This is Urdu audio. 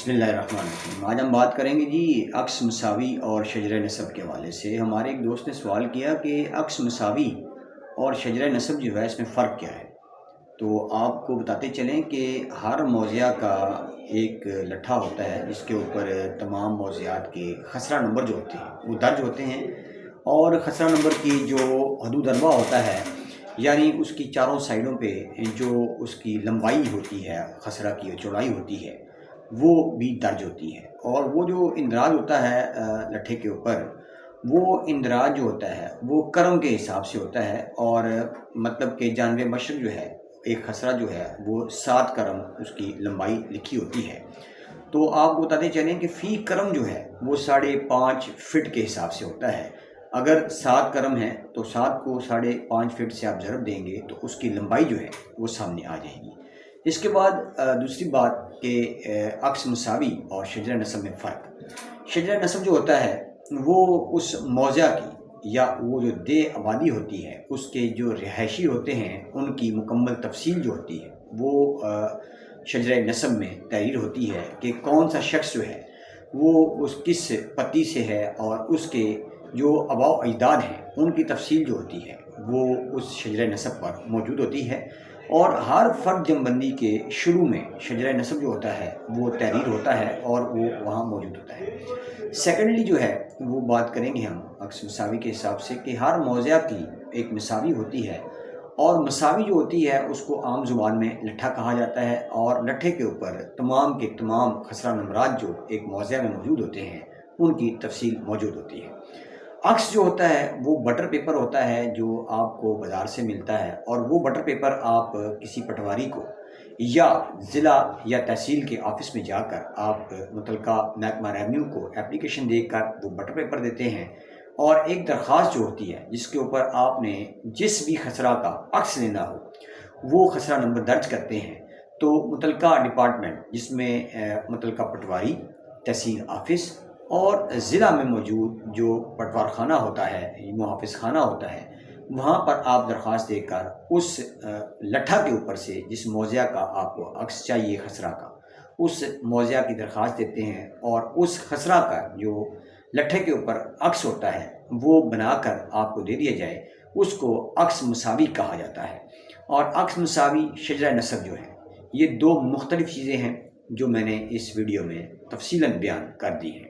بسم اللہ الرحمن الرحیم۔ آج ہم بات کریں گے جی عکس مساوی اور شجرہ نسب کے حوالے سے۔ ہمارے ایک دوست نے سوال کیا کہ عکس مساوی اور شجرہ نسب جو ہے اس میں فرق کیا ہے۔ تو آپ کو بتاتے چلیں کہ ہر موضوع کا ایک لٹھا ہوتا ہے جس کے اوپر تمام موضوعات کے خسرہ نمبر جو ہوتے ہیں وہ درج ہوتے ہیں، اور خسرہ نمبر کی جو حدود اربع ہوتا ہے، یعنی اس کی چاروں سائڈوں پہ جو اس کی لمبائی ہوتی ہے، خسرہ کی چوڑائی ہوتی ہے، وہ بھی درج ہوتی ہے۔ اور وہ جو اندراج ہوتا ہے لٹھے کے اوپر، وہ اندراج جو ہوتا ہے وہ کرم کے حساب سے ہوتا ہے، اور مطلب کہ جانب مشرق جو ہے ایک خسرہ جو ہے وہ 7 کرم اس کی لمبائی لکھی ہوتی ہے۔ تو آپ بتاتے چلیں کہ فی کرم جو ہے وہ 5.5 فٹ کے حساب سے ہوتا ہے۔ اگر 7 کرم ہے تو 7 کو 5.5 فٹ سے آپ ضرب دیں گے تو اس کی لمبائی جو ہے وہ سامنے آ جائے گی۔ اس کے بعد دوسری بات کہ عکس مساوی اور شجرہ نسب میں فرق۔ شجرہ نسب جو ہوتا ہے وہ اس موضع کی یا وہ جو دیہ آبادی ہوتی ہے اس کے جو رہائشی ہوتے ہیں ان کی مکمل تفصیل جو ہوتی ہے وہ شجرہ نسب میں تحریر ہوتی ہے کہ کون سا شخص جو ہے وہ اس کس پتی سے ہے، اور اس کے جو آباء و اجداد ہیں ان کی تفصیل جو ہوتی ہے وہ اس شجرہ نسب پر موجود ہوتی ہے۔ اور ہر فرد جمع بندی کے شروع میں شجرہ نسب جو ہوتا ہے وہ تحریر ہوتا ہے اور وہ وہاں موجود ہوتا ہے۔ سیکنڈلی جو ہے وہ بات کریں گے ہم عکس مساوی کے حساب سے کہ ہر موضع کی ایک مساوی ہوتی ہے، اور مساوی جو ہوتی ہے اس کو عام زبان میں لٹھا کہا جاتا ہے، اور لٹھے کے اوپر تمام کے تمام خسرہ نمبرات جو ایک موضع میں موجود ہوتے ہیں ان کی تفصیل موجود ہوتی ہے۔ عکس جو ہوتا ہے وہ بٹر پیپر ہوتا ہے جو آپ کو بازار سے ملتا ہے، اور وہ بٹر پیپر آپ کسی پٹواری کو یا ضلع یا تحصیل کے آفس میں جا کر آپ متعلقہ محکمہ ریونیو کو اپلیکیشن دے کر وہ بٹر پیپر دیتے ہیں، اور ایک درخواست جو ہوتی ہے جس کے اوپر آپ نے جس بھی خسرہ کا عکس لینا ہو وہ خسرہ نمبر درج کرتے ہیں۔ تو متعلقہ ڈپارٹمنٹ جس میں متعلقہ پٹواری، تحصیل آفس اور ضلع میں موجود جو پٹوار خانہ ہوتا ہے، محافظ خانہ ہوتا ہے، وہاں پر آپ درخواست دے کر اس لٹھا کے اوپر سے جس موضع کا آپ کو عکس چاہیے خسرہ کا، اس موضع کی درخواست دیتے ہیں، اور اس خسرہ کا جو لٹھے کے اوپر عکس ہوتا ہے وہ بنا کر آپ کو دے دیا جائے، اس کو عکس مساوی کہا جاتا ہے۔ اور عکس مساوی شجرہ نسب جو ہے یہ 2 مختلف چیزیں ہیں جو میں نے اس ویڈیو میں تفصیلاً بیان کر دی ہیں۔